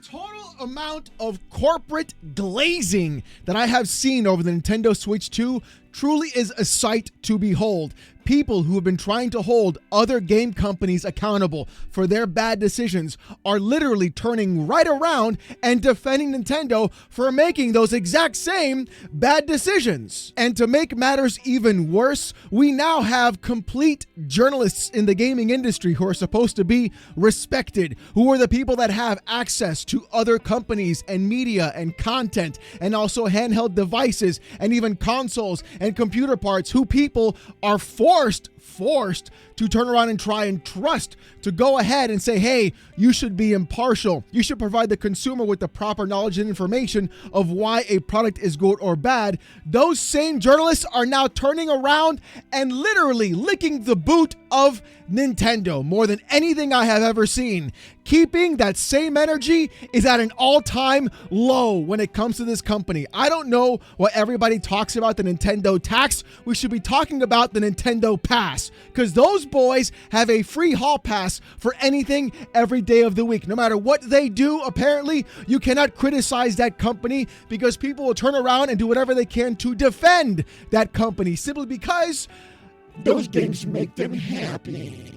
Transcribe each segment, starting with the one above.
total amount of corporate glazing that I have seen over the Nintendo Switch 2 truly is a sight to behold. People who have been trying to hold other game companies accountable for their bad decisions are literally turning right around and defending Nintendo for making those exact same bad decisions. And to make matters even worse, we now have complete journalists in the gaming industry who are supposed to be respected, who are the people that have access to other companies and media and content and also handheld devices and even consoles and computer parts, who people are forced to turn around and try and trust to go ahead and say, hey, you should be impartial. You should provide the consumer with the proper knowledge and information of why a product is good or bad. Those same journalists are now turning around and literally licking the boot of Nintendo more than anything I have ever seen. Keeping that same energy is at an all-time low when it comes to this company. I don't know what everybody talks about, the Nintendo tax. We should be talking about the Nintendo Pass, because those boys have a free hall pass for anything every day of the week. No matter what they do, apparently, you cannot criticize that company because people will turn around and do whatever they can to defend that company simply because those games make them happy.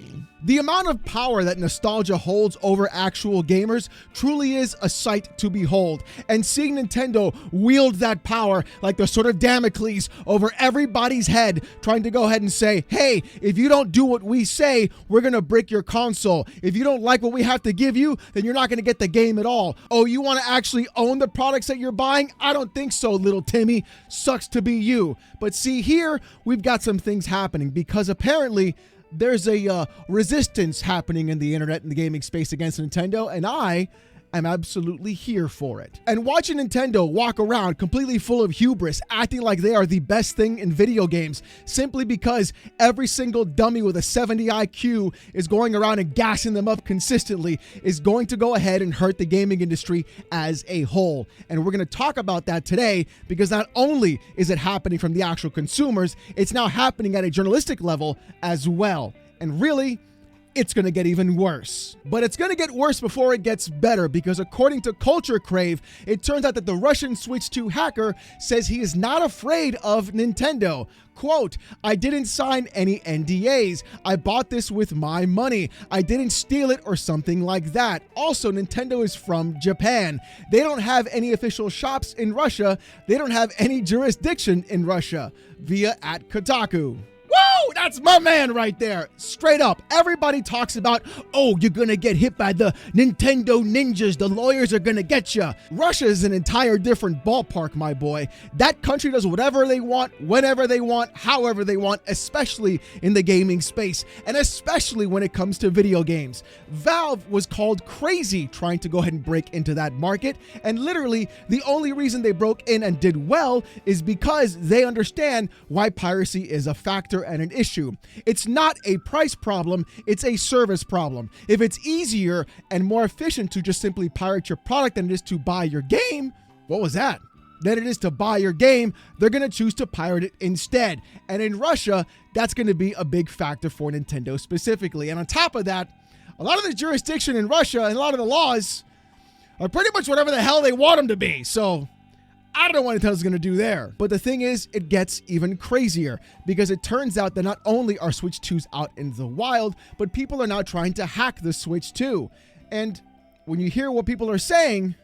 The amount of power that nostalgia holds over actual gamers truly is a sight to behold. And seeing Nintendo wield that power like the sword of Damocles over everybody's head, trying to go ahead and say, hey, if you don't do what we say, we're going to break your console. If you don't like what we have to give you, then you're not going to get the game at all. Oh, you want to actually own the products that you're buying? I don't think so, little Timmy. Sucks to be you. But see, here we've got some things happening because apparently there's a resistance happening in the internet and the gaming space against Nintendo, and I am absolutely here for it. And watching Nintendo walk around completely full of hubris, acting like they are the best thing in video games, simply because every single dummy with a 70 IQ is going around and gassing them up consistently, is going to go ahead and hurt the gaming industry as a whole. And we're going to talk about that today, because not only is it happening from the actual consumers, it's now happening at a journalistic level as well. And really, it's going to get even worse. But it's going to get worse before it gets better, because according to Culture Crave, it turns out that the Russian Switch 2 hacker says he is not afraid of Nintendo. Quote, I didn't sign any NDAs. I bought this with my money. I didn't steal it or something like that. Also, Nintendo is from Japan. They don't have any official shops in Russia. They don't have any jurisdiction in Russia. Via at Kotaku. Woo! That's my man right there. Straight up. Everybody talks about, oh, you're going to get hit by the Nintendo ninjas. The lawyers are going to get you. Russia is an entire different ballpark, my boy. That country does whatever they want, whenever they want, however they want, especially in the gaming space, and especially when it comes to video games. Valve was called crazy trying to go ahead and break into that market, and literally the only reason they broke in and did well is because they understand why piracy is a factor and an issue. It's not a price problem, it's a service problem. If it's easier and more efficient to just simply pirate your product than it is to buy your game, what was that? Than it is to buy your game, they're going to choose to pirate it instead. And in Russia, that's going to be a big factor for Nintendo specifically. And on top of that, a lot of the jurisdiction in Russia and a lot of the laws are pretty much whatever the hell they want them to be. So I don't know what Nintendo's going to do there. But the thing is, it gets even crazier, because it turns out that not only are Switch 2s out in the wild, but people are now trying to hack the Switch 2. And when you hear what people are saying,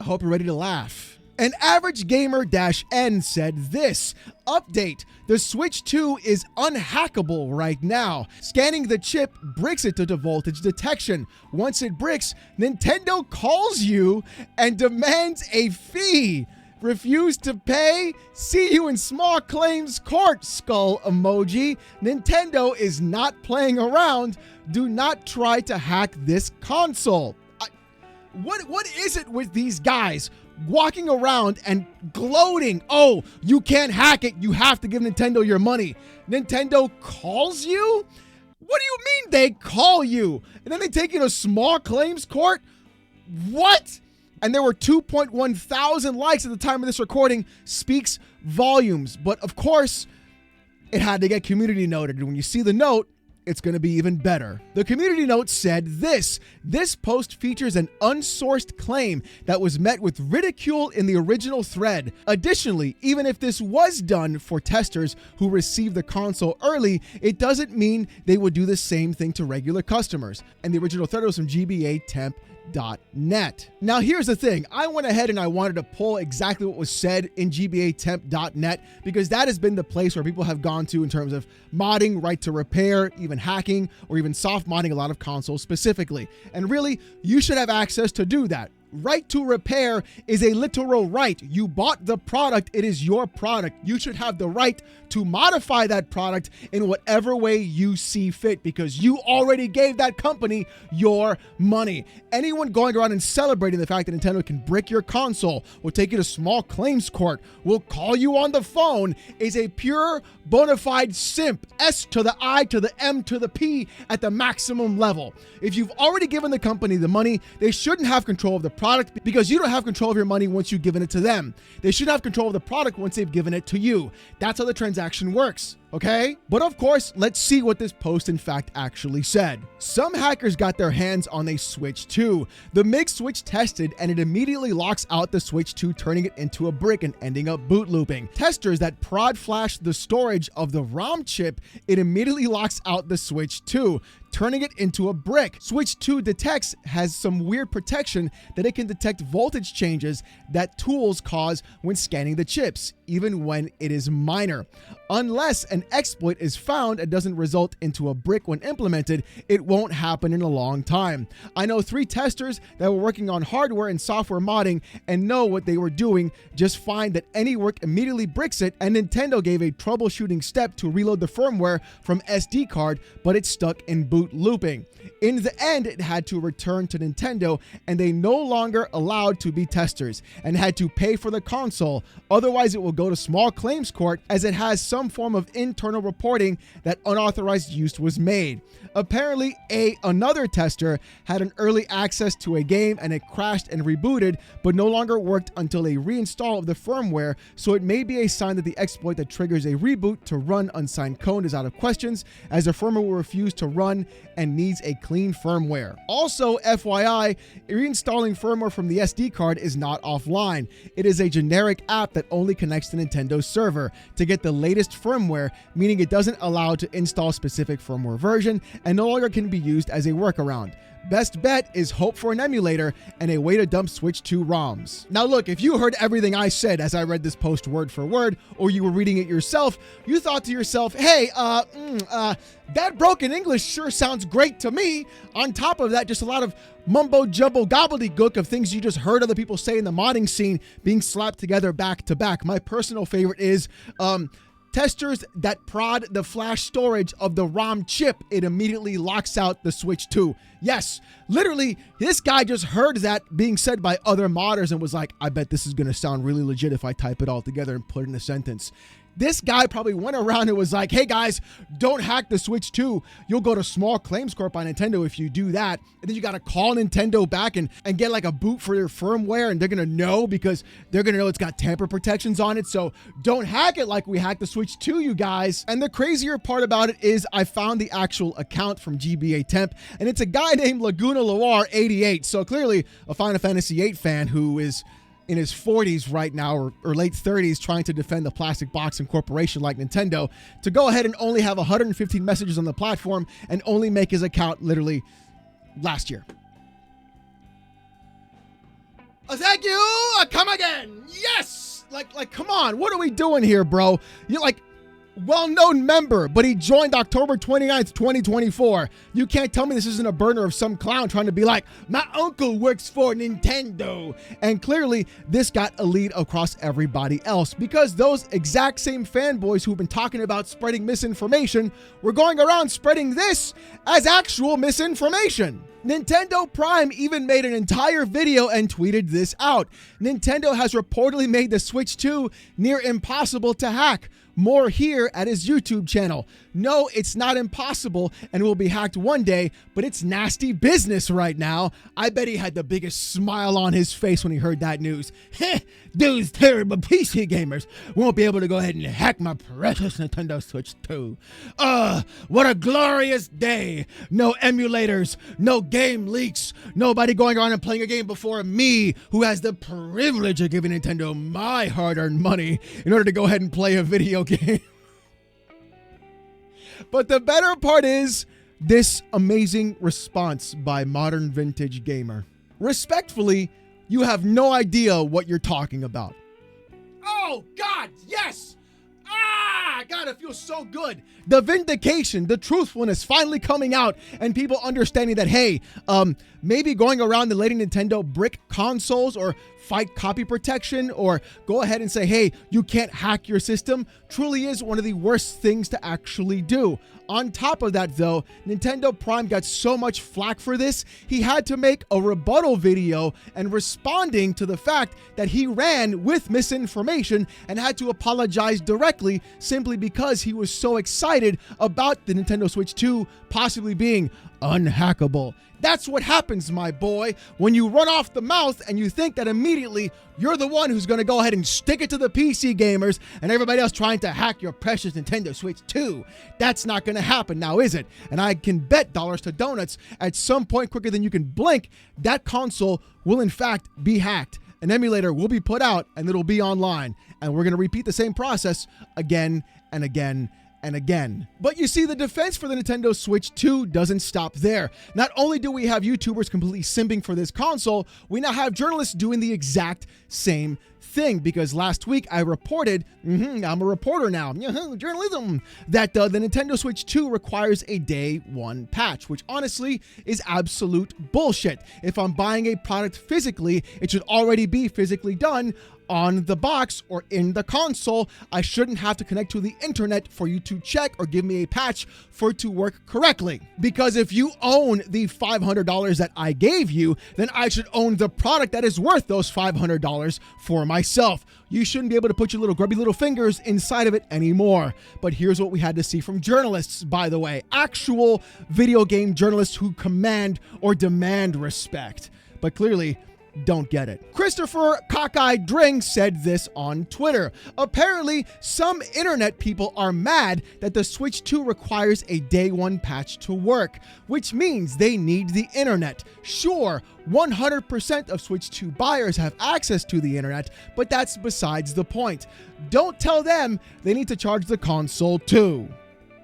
I hope you're ready to laugh. An average gamer-N said this: update, the Switch 2 is unhackable right now. Scanning the chip bricks it to voltage detection. Once it bricks, Nintendo calls you and demands a fee. Refuse to pay? See you in small claims court, skull emoji. Nintendo is not playing around. Do not try to hack this console. What is it with these guys walking around and gloating? Oh, you can't hack it. You have to give Nintendo your money. Nintendo calls you? What do you mean they call you? And then they take you to small claims court? What? And there were 2.1 thousand likes at the time of this recording. Speaks volumes. But of course, it had to get community noted. And when you see the note, it's going to be even better. The community note said this post features an unsourced claim that was met with ridicule in the original thread. Additionally, even if this was done for testers who received the console early, it doesn't mean they would do the same thing to regular customers. And the original thread was from GBAtemp.net. Now here's the thing, I went ahead and I wanted to pull exactly what was said in GBAtemp.net because that has been the place where people have gone to in terms of modding, right to repair, even hacking, or even soft modding a lot of consoles specifically. And really, you should have access to do that. Right to repair is a literal right. You bought the product, it is your product. You should have the right to modify that product in whatever way you see fit because you already gave that company your money. Anyone going around and celebrating the fact that Nintendo can brick your console, will take you to small claims court, will call you on the phone, is a pure bona fide simp. S to the I to the M to the P at the maximum level. If you've already given the company the money, they shouldn't have control of the product because you don't have control of your money once you've given it to them. They should have control of the product once they've given it to you. That's how the transaction works. Okay? But of course, let's see what this post in fact actually said. Some hackers got their hands on a Switch 2. The MIG switch tested and it immediately locks out the Switch 2, turning it into a brick and ending up boot looping. Testers that prod flash the storage of the ROM chip, it immediately locks out the Switch 2, turning it into a brick. Switch 2 detects has some weird protection that it can detect voltage changes that tools cause when scanning the chips, even when it is minor. Unless an exploit is found and doesn't result into a brick when implemented, it won't happen in a long time. I know 3 testers that were working on hardware and software modding and know what they were doing. Just find that any work immediately bricks it, and Nintendo gave a troubleshooting step to reload the firmware from SD card, but it's stuck in boot looping. In the end, it had to return to Nintendo and they no longer allowed to be testers and had to pay for the console. Otherwise, it will go to small claims court as it has some form of internal reporting that unauthorized use was made. Apparently, another tester had an early access to a game and it crashed and rebooted, but no longer worked until a reinstall of the firmware, so it may be a sign that the exploit that triggers a reboot to run unsigned code is out of questions, as the firmware will refuse to run and needs a clean firmware. Also, FYI, reinstalling firmware from the SD card is not offline. It is a generic app that only connects to Nintendo's server to get the latest firmware, meaning it doesn't allow to install specific firmware version and no longer can be used as a workaround. Best bet is hope for an emulator and a way to dump Switch 2 ROMs. Now look, if you heard everything I said as I read this post word for word, or you were reading it yourself, you thought to yourself, hey, that broken English sure sounds great to me. On top of that, just a lot of mumbo jumbo gobbledygook of things you just heard other people say in the modding scene being slapped together back to back. My personal favorite is, testers that prod the flash storage of the ROM chip, it immediately locks out the Switch 2. Yes, literally, this guy just heard that being said by other modders and was like, I bet this is going to sound really legit if I type it all together and put it in a sentence. This guy probably went around and was like, hey guys, don't hack the Switch 2. You'll go to small claims court by Nintendo if you do that. And then you got to call Nintendo back and get like a boot for your firmware. And they're going to know because they're going to know it's got tamper protections on it. So don't hack it like we hacked the Switch 2, you guys. And the crazier part about it is I found the actual account from GBA Temp. And it's a guy named Laguna Loire 88. So clearly a Final Fantasy VIII fan who is in his 40s right now or late 30s trying to defend the plastic box and corporation like Nintendo to go ahead and only have 115 messages on the platform and only make his account literally last year. Thank you. Come again. Yes. Like, come on. What are we doing here, bro? You're like well-known member, but he joined October 29th, 2024. You can't tell me this isn't a burner of some clown trying to be like, my uncle works for Nintendo. And clearly, this got a lead across everybody else because those exact same fanboys who've been talking about spreading misinformation were going around spreading this as actual misinformation. Nintendo Prime even made an entire video and tweeted this out. Nintendo has reportedly made the Switch 2 near impossible to hack. More here at his YouTube channel. No, it's not impossible and will be hacked one day, but it's nasty business right now. I bet he had the biggest smile on his face when he heard that news. Heh, those terrible PC gamers won't be able to go ahead and hack my precious Nintendo Switch 2. What a glorious day. No emulators, no game leaks, nobody going around and playing a game before me, who has the privilege of giving Nintendo my hard-earned money in order to go ahead and play a video game. But the better part is this amazing response by Modern Vintage Gamer. Respectfully, you have no idea what you're talking about. Oh, God, yes! God, it feels so good. The vindication, the truthfulness finally coming out, and people understanding that, hey, maybe going around and letting Nintendo brick consoles or fight copy protection or go ahead and say, hey, you can't hack your system, truly is one of the worst things to actually do. On top of that, though, Nintendo Prime got so much flack for this, he had to make a rebuttal video and responding to the fact that he ran with misinformation and had to apologize directly simply because he was so excited about the Nintendo Switch 2 possibly being unhackable. That's what happens, my boy, when you run off the mouth and you think that immediately you're the one who's going to go ahead and stick it to the PC gamers and everybody else trying to hack your precious Nintendo Switch 2. That's not going to happen now, is it? And I can bet dollars to donuts at some point quicker than you can blink, that console will in fact be hacked. An emulator will be put out and it'll be online. And we're going to repeat the same process again and again and again. But you see, the defense for the Nintendo Switch 2 doesn't stop there. Not only do we have YouTubers completely simping for this console, we now have journalists doing the exact same thing, because last week I reported, I'm a reporter now, journalism, that the Nintendo Switch 2 requires a day one patch, which honestly is absolute bullshit. If I'm buying a product physically, it should already be physically done on the box or in the console. I shouldn't have to connect to the internet for you to check or give me a patch for it to work correctly. Because if you own the $500 that I gave you, then I should own the product that is worth those $500 for myself. You shouldn't be able to put your little grubby little fingers inside of it anymore. But here's what we had to see from journalists, by the way. Actual video game journalists who command or demand respect, but clearly don't get it. Christopher Cockeyed Dring said this on Twitter. Apparently, some internet people are mad that the Switch 2 requires a day one patch to work, which means they need the internet. Sure, 100% of Switch 2 buyers have access to the internet, but that's besides the point. Don't tell them they need to charge the console too.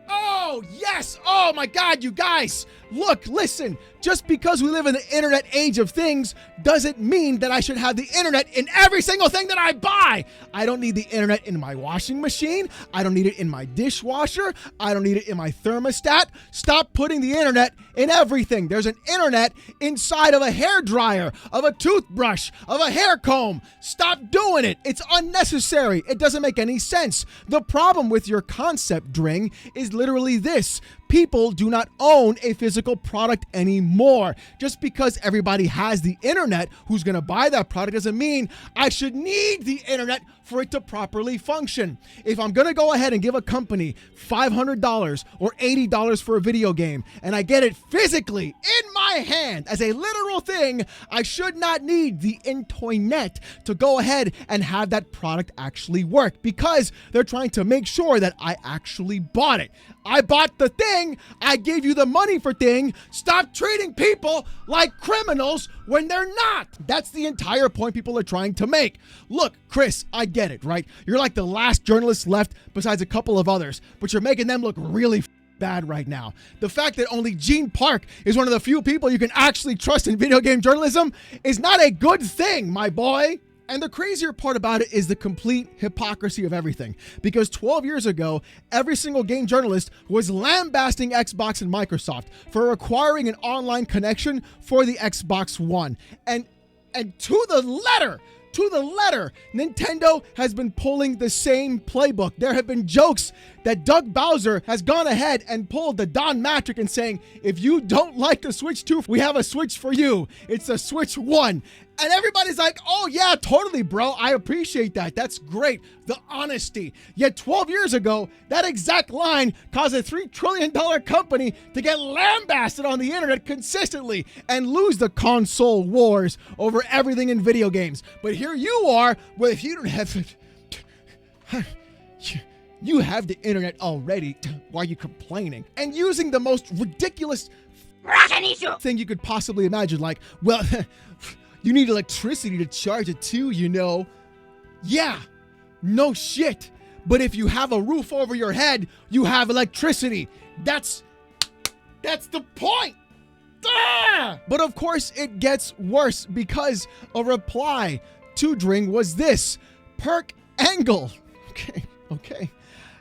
Oh, yes! Oh my God, you guys! Look, listen, just because we live in the internet age of things doesn't mean that I should have the internet in every single thing that I buy. I don't need the internet in my washing machine. I don't need it in my dishwasher. I don't need it in my thermostat. Stop putting the internet in everything. There's an internet inside of a hairdryer, of a toothbrush, of a hair comb. Stop doing it. It's unnecessary. It doesn't make any sense. The problem with your concept, Dring, is literally this. People do not own a physical product anymore. Just because everybody has the internet who's going to buy that product doesn't mean I should need the internet for it to properly function. If I'm going to go ahead and give a company $500 or $80 for a video game and I get it physically in my hand as a literal thing, I should not need the internet to go ahead and have that product actually work, because they're trying to make sure that I actually bought it. I bought the thing. I gave you the money for thing. Stop treating people like criminals when they're not. That's the entire point people are trying to make. Look, Chris, I get it, right? You're like the last journalist left besides a couple of others, but you're making them look really bad right now. The fact that only Gene Park is one of the few people you can actually trust in video game journalism is not a good thing, my boy. And the crazier part about it is the complete hypocrisy of everything. Because 12 years ago, every single game journalist was lambasting Xbox and Microsoft for requiring an online connection for the Xbox One. And to the letter, To the letter, Nintendo has been pulling the same playbook. There have been jokes that Doug Bowser has gone ahead and pulled the Don Matrick and saying, if you don't like the Switch 2, we have a Switch for you. It's a Switch 1. And everybody's like, oh yeah, totally, bro. I appreciate that. That's great. The honesty. Yet 12 years ago, that exact line caused a $3 trillion company to get lambasted on the internet consistently and lose the console wars over everything in video games. But here you are, well, if you don't have it, you have the internet already. Why are you complaining? And using the most ridiculous thing you could possibly imagine, like, well, you need electricity to charge it too, you know. Yeah, no shit. But if you have a roof over your head, you have electricity. That's the point. Ah! But of course, it gets worse because a reply to Dring was this. Perk Angle. Okay.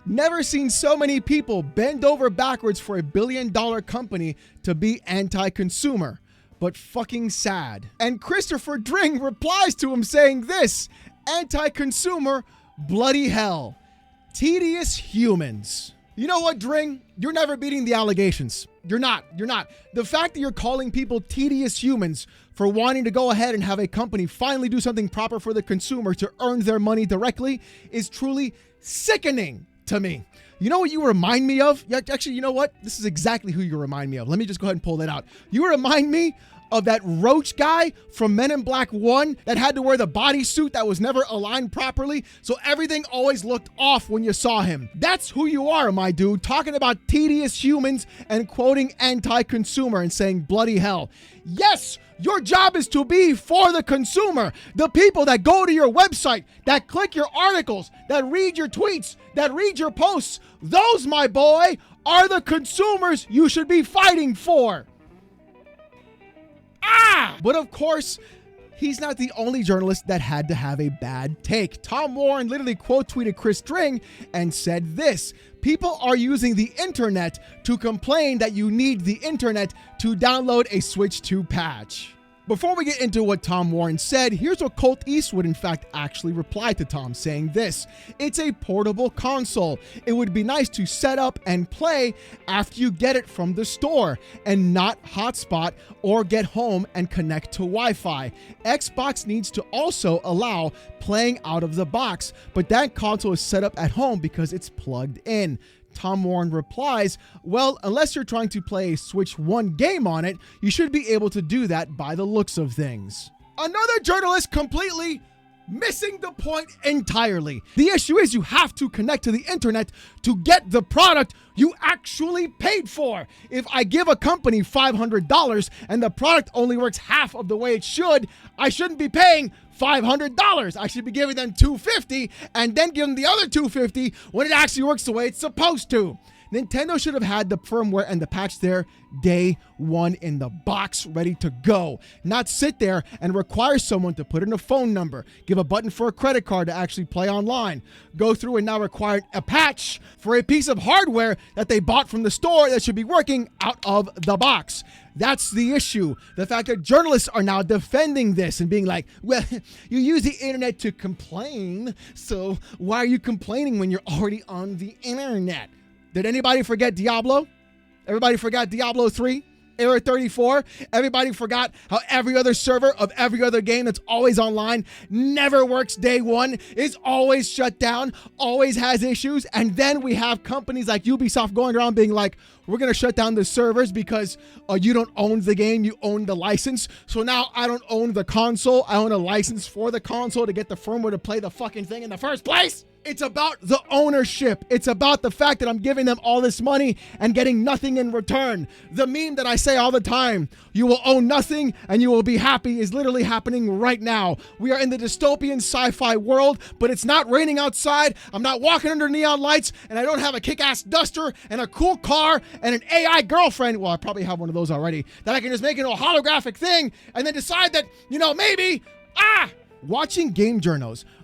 Never seen so many people bend over backwards for a $1 billion company to be anti-consumer. But fucking sad. And Christopher Dring replies to him saying this, anti-consumer, bloody hell. Tedious humans. You know what, Dring? You're never beating the allegations. You're not. The fact that you're calling people tedious humans for wanting to go ahead and have a company finally do something proper for the consumer to earn their money directly is truly sickening to me. You know what you remind me of? Yeah, actually, you know what? This is exactly who you remind me of. Let me just go ahead and pull that out. You remind me of that roach guy from Men in Black 1 that had to wear the bodysuit that was never aligned properly, so everything always looked off when you saw him. That's who you are, my dude, talking about tedious humans and quoting anti-consumer and saying bloody hell. Yes, your job is to be for the consumer, the people that go to your website, that click your articles, that read your tweets, that read your posts. Those, my boy, are the consumers you should be fighting for. But of course, he's not the only journalist that had to have a bad take. Tom Warren literally quote tweeted Chris Dring and said this: people are using the internet to complain that you need the internet to download a Switch 2 patch. Before we get into what Tom Warren said, here's what Colt Eastwood in fact actually replied to Tom, saying this: it's a portable console. It would be nice to set up and play after you get it from the store and not hotspot or get home and connect to Wi-Fi. Xbox needs to also allow playing out of the box, but that console is set up at home because it's plugged in. Tom Warren replies, well, unless you're trying to play a Switch 1 game on it, you should be able to do that by the looks of things. Another journalist completely missing the point entirely. The issue is you have to connect to the internet to get the product you actually paid for. If I give a company $500 and the product only works half of the way it should, I shouldn't be paying $500. I should be giving them $250 and then give them the other $250 when it actually works the way it's supposed to. Nintendo should have had the firmware and the patch there day one in the box ready to go, not sit there and require someone to put in a phone number, give a button for a credit card to actually play online, go through and now require a patch for a piece of hardware that they bought from the store that should be working out of the box. That's the issue. The fact that journalists are now defending this and being like, well, you use the internet to complain, so why are you complaining when you're already on the internet? Did anybody forget Diablo? Everybody forgot Diablo 3? Era 34? Everybody forgot how every other server of every other game that's always online never works day one, is always shut down, always has issues, and then we have companies like Ubisoft going around being like, we're going to shut down the servers because you don't own the game, you own the license. So now I don't own the console, I own a license for the console to get the firmware to play the fucking thing in the first place. It's about the ownership. It's about the fact that I'm giving them all this money and getting nothing in return. The meme that I say all the time, you will own nothing and you will be happy, is literally happening right now. We are in the dystopian sci-fi world, but it's not raining outside. I'm not walking under neon lights, and I don't have a kick-ass duster and a cool car and an AI girlfriend. Well, I probably have one of those already, that I can just make into a holographic thing and then decide that, maybe, watching game journos